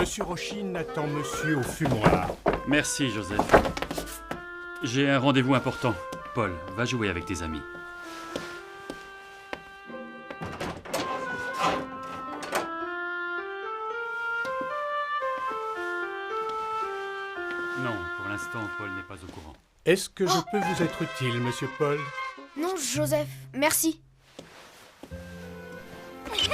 Monsieur Rochine attend monsieur au fumoir. Merci, Joseph. J'ai un rendez-vous important. Paul, va jouer avec tes amis. Non, pour l'instant, Paul n'est pas au courant. Est-ce que je peux vous être utile, monsieur Paul? Non, Joseph, merci. Plus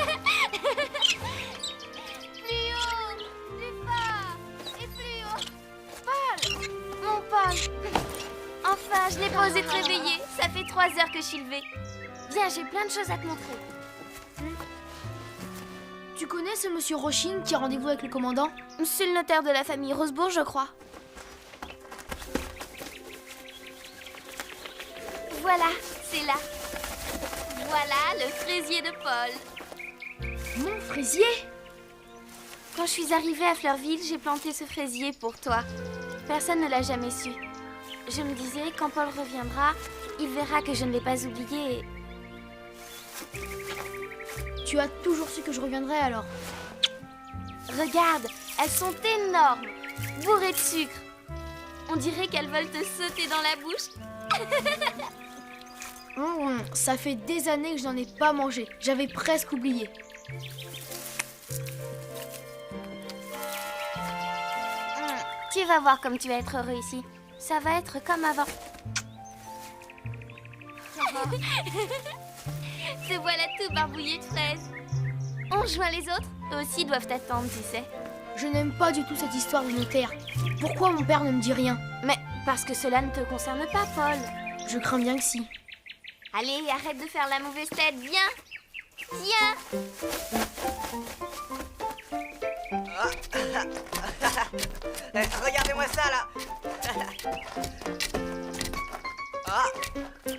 haut, plus fort et plus haut. Paul, mon Paul. Enfin, je n'ai pas osé te réveiller. Ça fait 3 heures que je suis levée. Viens, j'ai plein de choses à te montrer. Tu connais ce monsieur Rochine qui a rendez-vous avec le commandant? C'est le notaire de la famille Rosebourg, je crois. Voilà, c'est là. Voilà le fraisier de Paul. Mon fraisier? Quand je suis arrivée à Fleurville, j'ai planté ce fraisier pour toi. Personne ne l'a jamais su. Je me disais, quand Paul reviendra, il verra que je ne l'ai pas oublié et... Tu as toujours su que je reviendrais alors? Regarde, elles sont énormes, bourrées de sucre. On dirait qu'elles veulent te sauter dans la bouche. Ça fait des années que je n'en ai pas mangé. J'avais presque oublié. Tu vas voir comme tu vas être heureux ici. Ça va être comme avant. Te voilà tout barbouillé de fraises. On joint les autres. Eux aussi doivent t'attendre, tu sais. Je n'aime pas du tout cette histoire de notaire. Pourquoi mon père ne me dit rien? Mais parce que cela ne te concerne pas, Paul. Je crains bien que si. Allez, arrête de faire la mauvaise tête, viens. Viens. Regardez-moi ça là.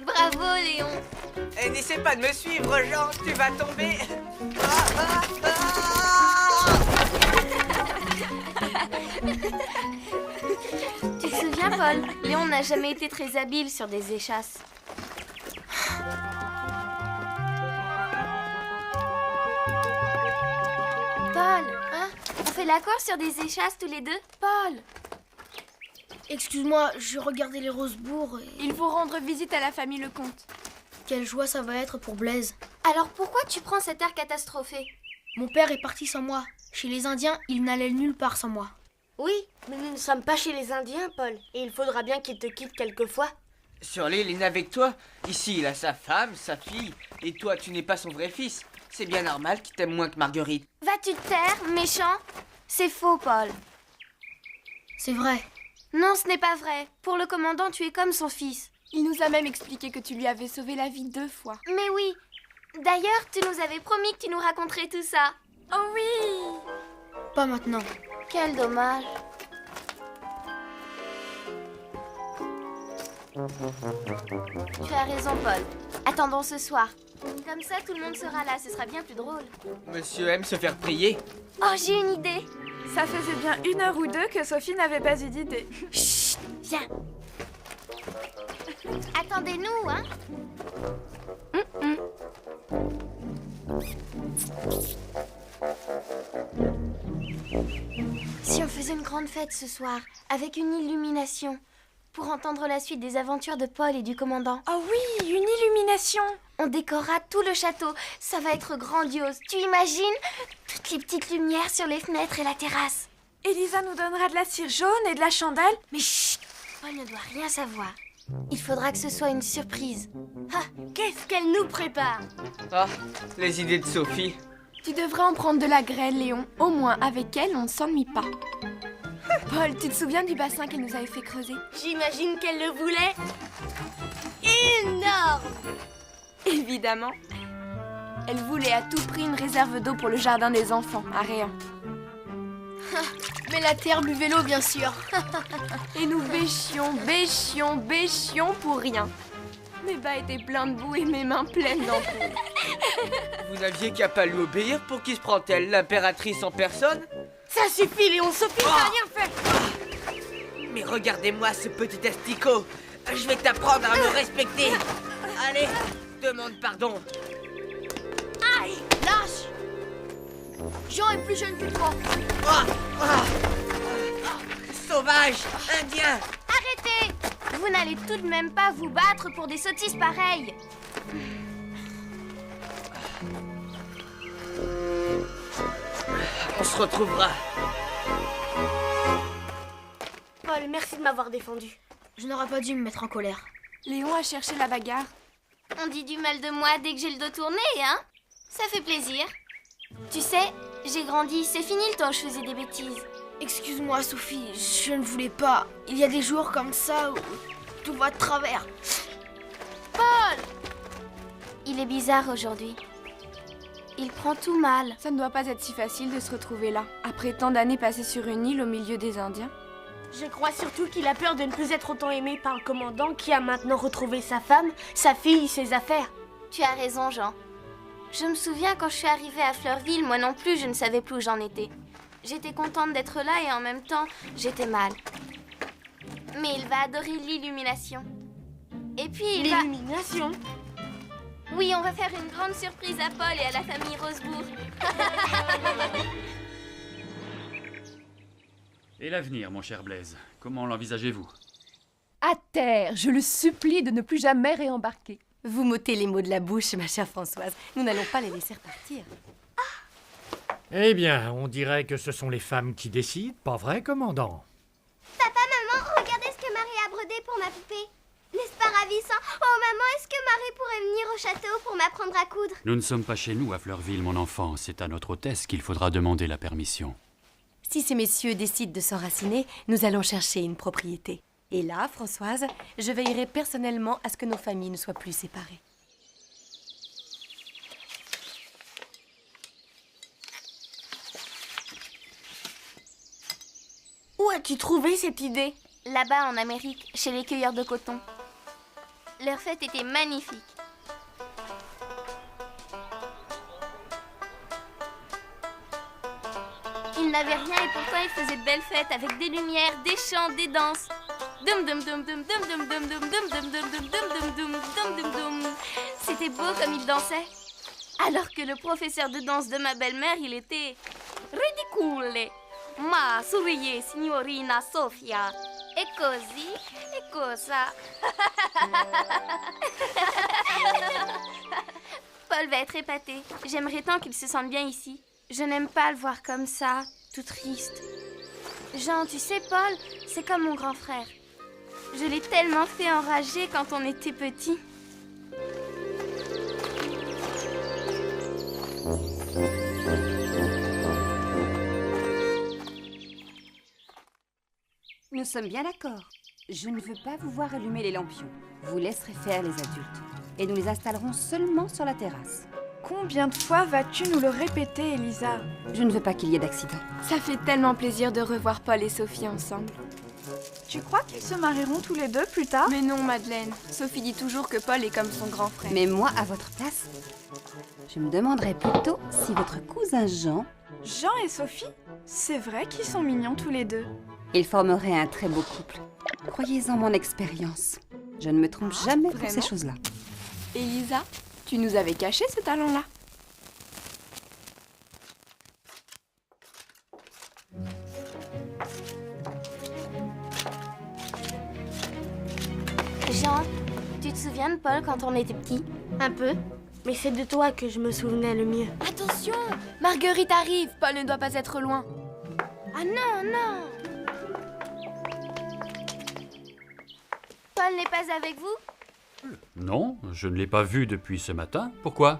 Bravo, Léon. N'essaie pas de me suivre, Jean, tu vas tomber. Tu te souviens, Paul? Léon n'a jamais été très habile sur des échasses. Paul, hein? On fait la course sur des échasses tous les deux? Paul! Excuse-moi, je regardais les Rosebourg et... Il faut rendre visite à la famille Lecomte. Quelle joie ça va être pour Blaise. Alors pourquoi tu prends cet air catastrophé? Mon père est parti sans moi. Chez les Indiens, il n'allait nulle part sans moi. Oui, mais nous ne sommes pas chez les Indiens, Paul. Et il faudra bien qu'il te quitte quelquefois. Sur l'île, il n'est avec toi. Ici, il a sa femme, sa fille. Et toi, tu n'es pas son vrai fils. C'est bien normal qu'il t'aime moins que Marguerite. Vas-tu te taire, méchant? C'est faux, Paul. C'est vrai. Non, ce n'est pas vrai. Pour le commandant, tu es comme son fils. Il nous a même expliqué que tu lui avais sauvé la vie 2 fois. Mais oui. D'ailleurs, tu nous avais promis que tu nous raconterais tout ça. Oh oui! Pas maintenant. Quel dommage. Tu as raison, Paul. Attendons ce soir. Comme ça, tout le monde sera là. Ce sera bien plus drôle. Monsieur aime se faire prier. Oh, j'ai une idée. Ça faisait bien 1 heure ou 2 que Sophie n'avait pas eu d'idée. Chut, viens. Attendez-nous, hein. Si on faisait une grande fête ce soir, avec une illumination, pour entendre la suite des aventures de Paul et du commandant. Oh oui, une illumination! On décorera tout le château. Ça va être grandiose. Tu imagines? Toutes les petites lumières sur les fenêtres et la terrasse. Elisa nous donnera de la cire jaune et de la chandelle. Mais chut! Paul ne doit rien savoir. Il faudra que ce soit une surprise. Ah, qu'est-ce qu'elle nous prépare? Ah, les idées de Sophie. Tu devrais en prendre de la grêle, Léon. Au moins, avec elle, on ne s'ennuie pas. Paul, tu te souviens du bassin qu'elle nous avait fait creuser? J'imagine qu'elle le voulait énorme. Évidemment. Elle voulait à tout prix une réserve d'eau pour le jardin des enfants, à Réan. Mais la terre buvait l'eau, bien sûr. Et nous bêchions pour rien. Mes bas étaient pleins de boue et mes mains pleines d'ampoule. Vous n'aviez qu'à pas lui obéir pour qui se prend-elle, l'impératrice en personne? Ça suffit, Léon. Sophie n'a rien fait. Mais regardez-moi ce petit asticot. Je vais t'apprendre à me respecter. Allez, demande pardon. Aïe, lâche. Jean est plus jeune que toi. Sauvage, indien. Arrêtez! Vous n'allez tout de même pas vous battre pour des sottises pareilles. On se retrouvera. Paul, merci de m'avoir défendu. Je n'aurais pas dû me mettre en colère. Léon a cherché la bagarre. On dit du mal de moi dès que j'ai le dos tourné, hein? Ça fait plaisir. Tu sais, j'ai grandi, c'est fini le temps où je faisais des bêtises. Excuse-moi, Sophie, je ne voulais pas. Il y a des jours comme ça où tout va de travers. Il est bizarre aujourd'hui. Il prend tout mal. Ça ne doit pas être si facile de se retrouver là, après tant d'années passées sur une île au milieu des Indiens. Je crois surtout qu'il a peur de ne plus être autant aimé par le commandant qui a maintenant retrouvé sa femme, sa fille, ses affaires. Tu as raison, Jean. Je me souviens quand je suis arrivée à Fleurville, moi non plus, je ne savais plus où j'en étais. J'étais contente d'être là et en même temps, j'étais mal. Mais il va adorer l'illumination. Et puis il va... L'illumination. Oui, on va faire une grande surprise à Paul et à la famille Rosebourg. Et l'avenir, mon cher Blaise, comment l'envisagez-vous? À terre, je le supplie de ne plus jamais réembarquer. Vous m'ôtez les mots de la bouche, ma chère Françoise. Nous n'allons pas les laisser repartir. Eh bien, on dirait que ce sont les femmes qui décident, pas vrai, commandant? Maman, regardez ce que Marie a brodé pour ma poupée. N'est-ce pas ravissant? Oh maman, est-ce que Marie pourrait venir au château pour m'apprendre à coudre? Nous ne sommes pas chez nous à Fleurville, mon enfant. C'est à notre hôtesse qu'il faudra demander la permission. Si ces messieurs décident de s'enraciner, nous allons chercher une propriété. Et là, Françoise, je veillerai personnellement à ce que nos familles ne soient plus séparées. Où as-tu trouvé cette idée? Là-bas en Amérique, chez les cueilleurs de coton. Leur fête était magnifique. Ils n'avaient rien et pourtant ils faisaient de belles fêtes avec des lumières, des chants, des danses. Dum dum dum dum dum dum dum dum dum dum dum dum dum dum dum dum dum. C'était beau comme ils dansaient. Alors que le professeur de danse de ma belle-mère, il était ridicule. Ma souriez, signorina Sofia. E così, e cosa. Paul va être épaté. J'aimerais tant qu'il se sente bien ici. Je n'aime pas le voir comme ça, tout triste. Jean, tu sais, Paul, c'est comme mon grand frère. Je l'ai tellement fait enrager quand on était petits. Nous sommes bien d'accord. Je ne veux pas vous voir allumer les lampions. Vous laisserez faire les adultes. Et nous les installerons seulement sur la terrasse. Combien de fois vas-tu nous le répéter, Elisa? Je ne veux pas qu'il y ait d'accident. Ça fait tellement plaisir de revoir Paul et Sophie ensemble. Tu crois qu'ils se marieront tous les deux plus tard? Mais non, Madeleine. Sophie dit toujours que Paul est comme son grand frère. Mais moi, à votre place, je me demanderais plutôt si votre cousin Jean... Jean et Sophie? C'est vrai qu'ils sont mignons tous les deux. Ils formeraient un très beau couple. Croyez-en mon expérience. Je ne me trompe jamais pour ces choses-là. Elisa, tu nous avais caché ce talent-là. Jean, tu te souviens de Paul quand on était petits? Un peu. Mais c'est de toi que je me souvenais le mieux. Attention, Marguerite arrive. Paul ne doit pas être loin. Ah non, non. Paul n'est pas avec vous? Non, je ne l'ai pas vu depuis ce matin. Pourquoi?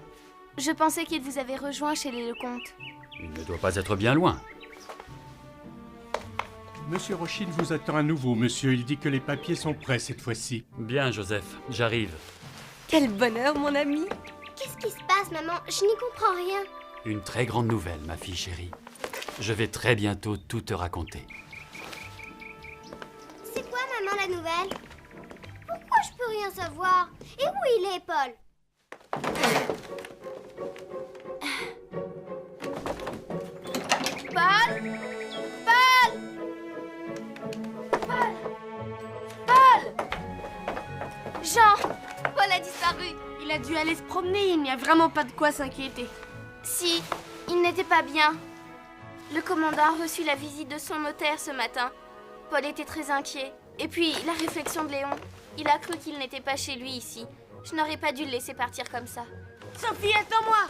Je pensais qu'il vous avait rejoint chez les Lecomte. Il ne doit pas être bien loin. Monsieur Rochine vous attend à nouveau, monsieur. Il dit que les papiers sont prêts cette fois-ci. Bien, Joseph, j'arrive. Quel bonheur, mon ami! Qu'est-ce qui se passe, maman? Je n'y comprends rien. Une très grande nouvelle, ma fille chérie. Je vais très bientôt tout te raconter. C'est quoi, maman, la nouvelle? Pourquoi je peux rien savoir? Et où il est, Paul? Paul? Paul? Paul? Paul? Jean! Paul a disparu. Il a dû aller se promener, il n'y a vraiment pas de quoi s'inquiéter. Si, il n'était pas bien. Le commandant a reçu la visite de son notaire ce matin. Paul était très inquiet. Et puis, la réflexion de Léon. Il a cru qu'il n'était pas chez lui ici. Je n'aurais pas dû le laisser partir comme ça. Sophie, attends-moi!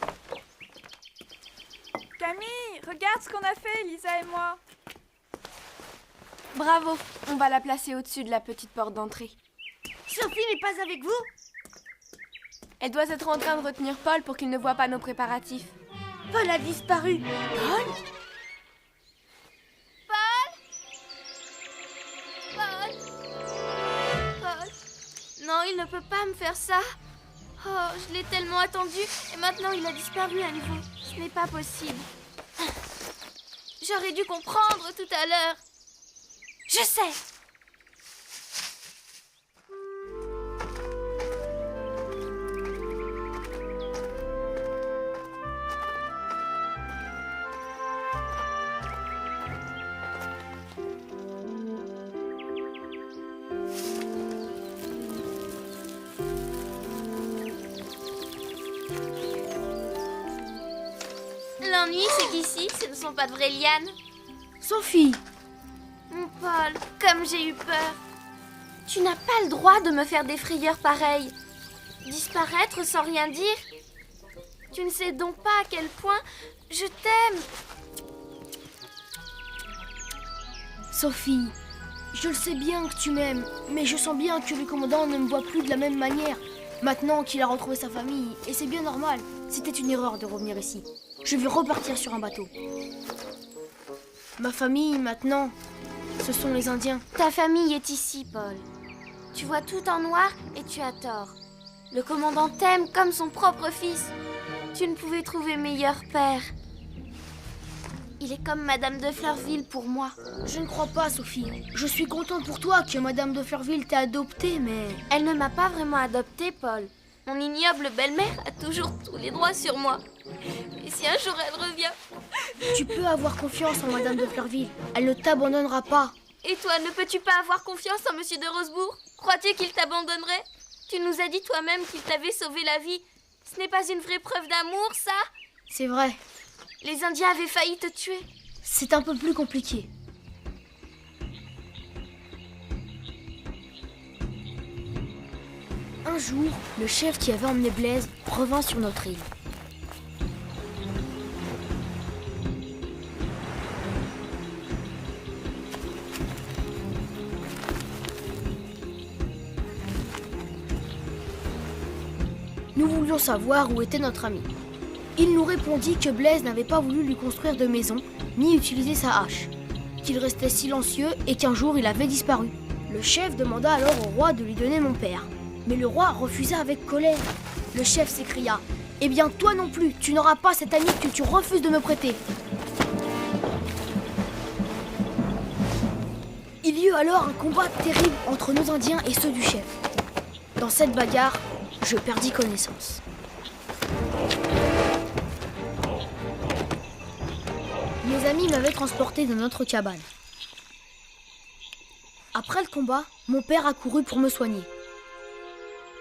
Camille, regarde ce qu'on a fait, Lisa et moi. Bravo, on va la placer au-dessus de la petite porte d'entrée. Sophie n'est pas avec vous? Elle doit être en train de retenir Paul pour qu'il ne voit pas nos préparatifs. Paul a disparu. Paul? Non, il ne peut pas me faire ça. Oh, je l'ai tellement attendu et maintenant il a disparu à nouveau. Ce n'est pas possible. J'aurais dû comprendre tout à l'heure. Je sais. L'ennui, c'est qu'ici, ce ne sont pas de vraies lianes. Sophie! Mon Paul, comme j'ai eu peur. Tu n'as pas le droit de me faire des frayeurs pareilles. Disparaître sans rien dire. Tu ne sais donc pas à quel point je t'aime. Sophie, je le sais bien que tu m'aimes, mais je sens bien que le commandant ne me voit plus de la même manière. Maintenant qu'il a retrouvé sa famille, et c'est bien normal, c'était une erreur de revenir ici. Je vais repartir sur un bateau. Ma famille, maintenant, ce sont les Indiens. Ta famille est ici, Paul. Tu vois tout en noir et tu as tort. Le commandant t'aime comme son propre fils. Tu ne pouvais trouver meilleur père. Il est comme Madame de Fleurville pour moi. Je ne crois pas, Sophie. Je suis contente pour toi que Madame de Fleurville t'ait adoptée, mais... Elle ne m'a pas vraiment adoptée, Paul. Mon ignoble belle-mère a toujours tous les droits sur moi. Et si un jour elle revient... Tu peux avoir confiance en Madame de Fleurville. Elle ne t'abandonnera pas. Et toi, ne peux-tu pas avoir confiance en Monsieur de Rosebourg? Crois-tu qu'il t'abandonnerait? Tu nous as dit toi-même qu'il t'avait sauvé la vie. Ce n'est pas une vraie preuve d'amour, ça? C'est vrai. Les Indiens avaient failli te tuer. C'est un peu plus compliqué. Un jour, le chef qui avait emmené Blaise revint sur notre île. Nous voulions savoir où était notre ami. Il nous répondit que Blaise n'avait pas voulu lui construire de maison, ni utiliser sa hache, qu'il restait silencieux et qu'un jour il avait disparu. Le chef demanda alors au roi de lui donner mon père. Mais le roi refusa avec colère. Le chef s'écria: « Eh bien, toi non plus, tu n'auras pas cet ami que tu refuses de me prêter. » Il y eut alors un combat terrible entre nos Indiens et ceux du chef. Dans cette bagarre, je perdis connaissance. Mes amis m'avaient transporté dans notre cabane. Après le combat, mon père accourut pour me soigner.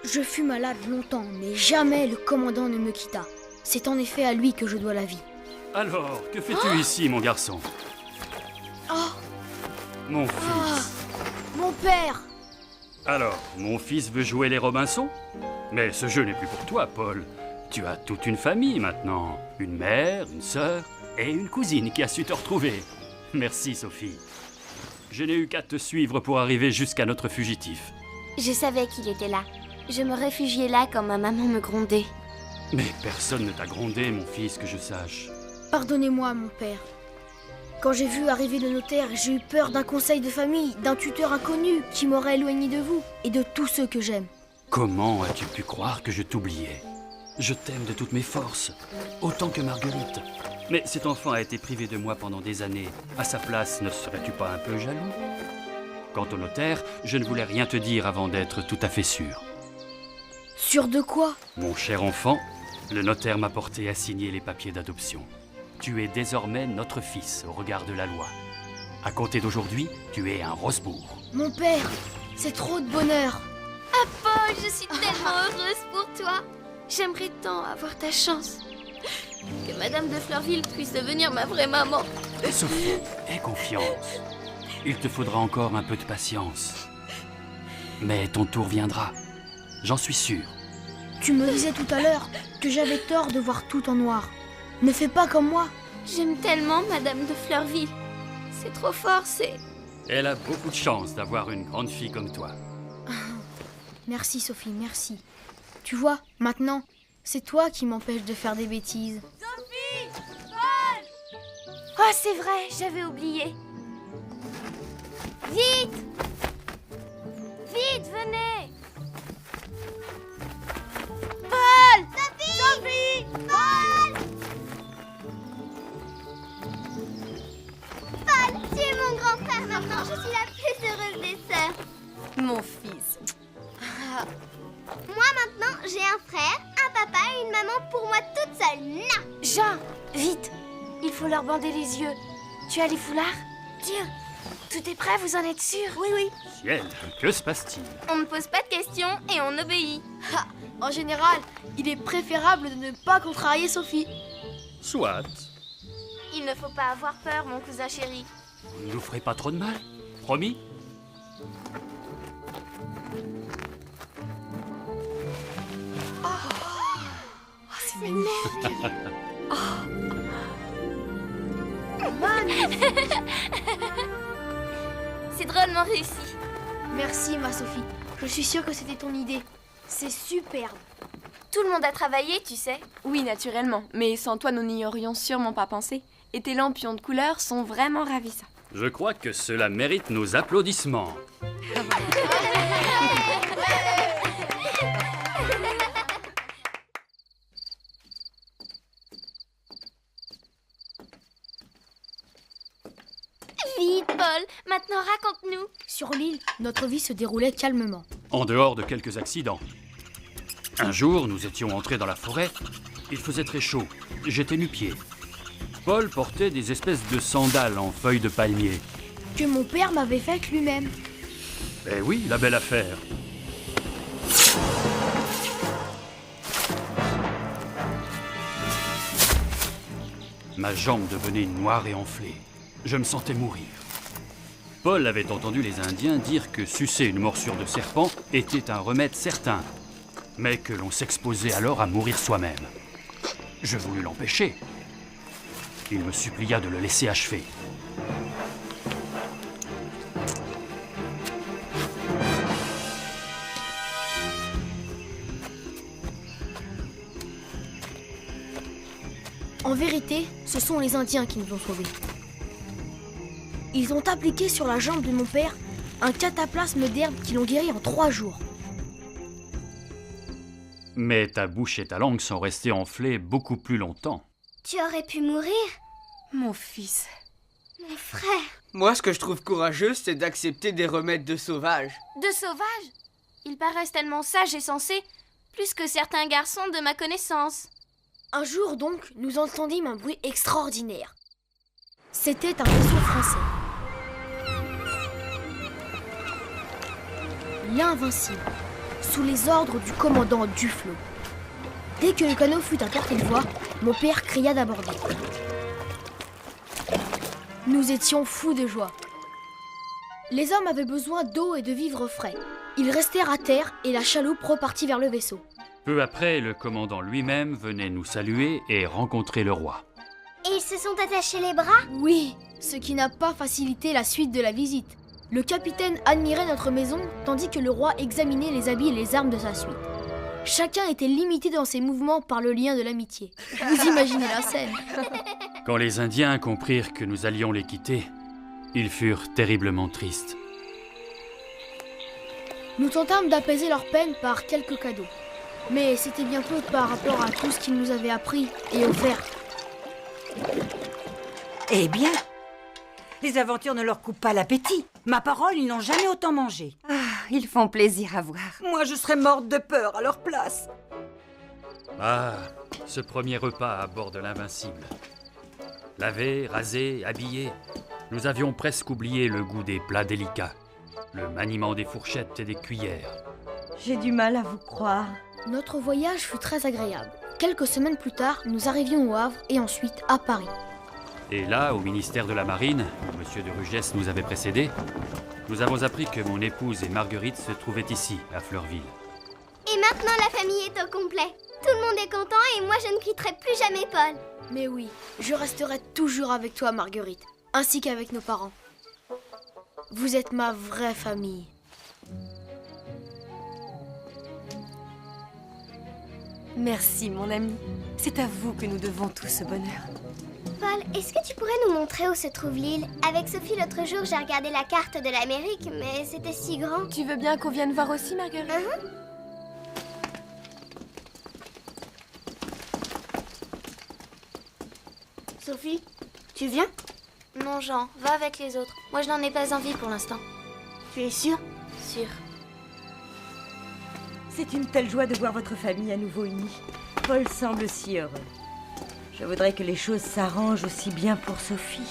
Je fus malade longtemps, mais jamais le commandant ne me quitta. C'est en effet à lui que je dois la vie. Alors, que fais-tu ici, mon garçon? Oh, Mon fils. mon père! Alors, mon fils veut jouer les Robinson? Mais ce jeu n'est plus pour toi, Paul. Tu as toute une famille maintenant. Une mère, une sœur et une cousine qui a su te retrouver. Merci, Sophie. Je n'ai eu qu'à te suivre pour arriver jusqu'à notre fugitif. Je savais qu'il était là. Je me réfugiais là quand ma maman me grondait. Mais personne ne t'a grondé, mon fils, que je sache. Pardonnez-moi, mon père. Quand j'ai vu arriver le notaire, j'ai eu peur d'un conseil de famille, d'un tuteur inconnu qui m'aurait éloigné de vous et de tous ceux que j'aime. Comment as-tu pu croire que je t'oubliais? Je t'aime de toutes mes forces, autant que Marguerite. Mais cet enfant a été privé de moi pendant des années. À sa place, ne serais-tu pas un peu jaloux? Quant au notaire, je ne voulais rien te dire avant d'être tout à fait sûr. Sûr de quoi? Mon cher enfant, le notaire m'a porté à signer les papiers d'adoption. Tu es désormais notre fils au regard de la loi. À compter d'aujourd'hui, tu es un Rosebourg. Mon père, c'est trop de bonheur. Ah, Paul, je suis tellement heureuse pour toi. J'aimerais tant avoir ta chance. Que Madame de Fleurville puisse devenir ma vraie maman. Sophie, aie confiance. Il te faudra encore un peu de patience. Mais ton tour viendra. J'en suis sûr. Tu me disais tout à l'heure que j'avais tort de voir tout en noir. Ne fais pas comme moi. J'aime tellement Madame de Fleurville. C'est trop fort, c'est... Elle a beaucoup de chance d'avoir une grande fille comme toi. Merci Sophie, merci. Tu vois, maintenant, c'est toi qui m'empêches de faire des bêtises. Sophie! Paul! Oh, c'est vrai, j'avais oublié. Vite! Vite, venez! Paul! Sophie! Sophie! Paul! Paul, tu es mon grand frère maintenant. Je suis la plus heureuse des sœurs. Mon fils. Moi maintenant, j'ai un frère, un papa et une maman pour moi toute seule. Non! Jean, vite! Il faut leur bander les yeux. Tu as les foulards? Tiens, tout est prêt, vous en êtes sûr? Oui, oui. Ciel, que se passe-t-il? On ne pose pas de questions et on obéit. En général, il est préférable de ne pas contrarier Sophie. Soit. Il ne faut pas avoir peur, mon cousin chéri. Vous ne nous ferez pas trop de mal, promis? C'est magnifique. C'est drôlement réussi. Merci ma Sophie. Je suis sûre que c'était ton idée. C'est superbe. Tout le monde a travaillé, tu sais. Oui, naturellement, mais sans toi, nous n'y aurions sûrement pas pensé. Et tes lampions de couleur sont vraiment ravissants. Je crois que cela mérite nos applaudissements. Vite, Paul, maintenant raconte-nous. Sur l'île, notre vie se déroulait calmement. En dehors de quelques accidents. Un jour, nous étions entrés dans la forêt. Il faisait très chaud. J'étais nu-pied. Paul portait des espèces de sandales en feuilles de palmier. Que mon père m'avait faites lui-même. Eh oui, la belle affaire. Ma jambe devenait noire et enflée. Je me sentais mourir. Paul avait entendu les Indiens dire que sucer une morsure de serpent était un remède certain, mais que l'on s'exposait alors à mourir soi-même. Je voulus l'empêcher. Il me supplia de le laisser achever. En vérité, ce sont les Indiens qui nous ont sauvés. Ils ont appliqué sur la jambe de mon père un cataplasme d'herbe qui l'ont guéri en 3 jours. Mais ta bouche et ta langue sont restées enflées beaucoup plus longtemps. Tu aurais pu mourir, Mon fils. mon frère. Moi, ce que je trouve courageux, c'est d'accepter des remèdes de sauvages. De sauvage. Ils paraissent tellement sages et sensés, plus que certains garçons de ma connaissance. Un jour donc, nous entendîmes un bruit extraordinaire. C'était un vaisseau français. L'Invincible, sous les ordres du commandant Duflo. Dès que le canot fut à portée de voix, mon père cria d'aborder. Nous étions fous de joie. Les hommes avaient besoin d'eau et de vivres frais. Ils restèrent à terre et la chaloupe repartit vers le vaisseau. Peu après, le commandant lui-même venait nous saluer et rencontrer le roi. Et ils se sont attachés les bras? Oui, ce qui n'a pas facilité la suite de la visite. Le capitaine admirait notre maison, tandis que le roi examinait les habits et les armes de sa suite. Chacun était limité dans ses mouvements par le lien de l'amitié. Vous imaginez la scène. Quand les Indiens comprirent que nous allions les quitter, ils furent terriblement tristes. Nous tentâmes d'apaiser leur peine par quelques cadeaux. Mais c'était bien peu par rapport à tout ce qu'ils nous avaient appris et offert. Eh bien, les aventures ne leur coupent pas l'appétit. Ma parole, ils n'ont jamais autant mangé. Ah, ils font plaisir à voir. Moi, je serais morte de peur à leur place. Ah, ce premier repas à bord de l'Invincible. Lavé, rasé, habillé, nous avions presque oublié le goût des plats délicats, le maniement des fourchettes et des cuillères. J'ai du mal à vous croire. Notre voyage fut très agréable. Quelques semaines plus tard, nous arrivions au Havre et ensuite à Paris. Et là, au ministère de la Marine, où Monsieur de Rugès nous avait précédés, nous avons appris que mon épouse et Marguerite se trouvaient ici, à Fleurville. Et maintenant, la famille est au complet. Tout le monde est content et moi, je ne quitterai plus jamais Paul. Mais oui, je resterai toujours avec toi, Marguerite, ainsi qu'avec nos parents. Vous êtes ma vraie famille. Merci, mon ami. C'est à vous que nous devons tout ce bonheur. Paul, est-ce que tu pourrais nous montrer où se trouve l'île? Avec Sophie, l'autre jour, j'ai regardé la carte de l'Amérique, mais c'était si grand. Tu veux bien qu'on vienne voir aussi, Marguerite? Sophie, tu viens? Non, Jean, va avec les autres. Moi, je n'en ai pas envie pour l'instant. Tu es sûre? Sûr. C'est une telle joie de voir votre famille à nouveau unie. Paul semble si heureux. Je voudrais que les choses s'arrangent aussi bien pour Sophie.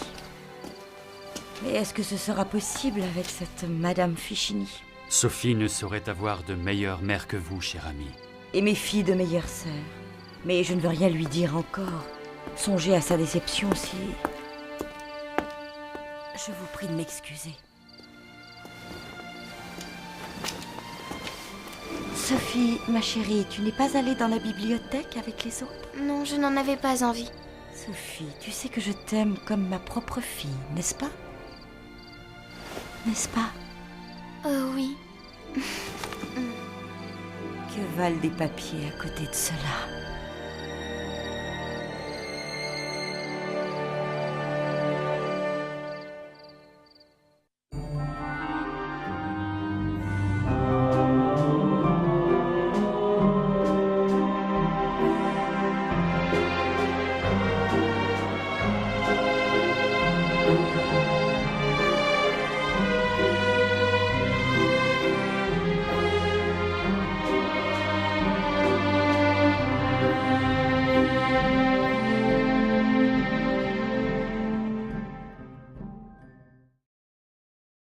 Mais est-ce que ce sera possible avec cette Madame Fichini? Sophie ne saurait avoir de meilleure mère que vous, cher ami. Et mes filles de meilleures sœurs. Mais je ne veux rien lui dire encore. Songez à sa déception si... Je vous prie de m'excuser. Sophie, ma chérie, tu n'es pas allée dans la bibliothèque avec les autres? Non, je n'en avais pas envie. Sophie, tu sais que je t'aime comme ma propre fille, n'est-ce pas? N'est-ce pas? Oui. Que valent des papiers à côté de cela?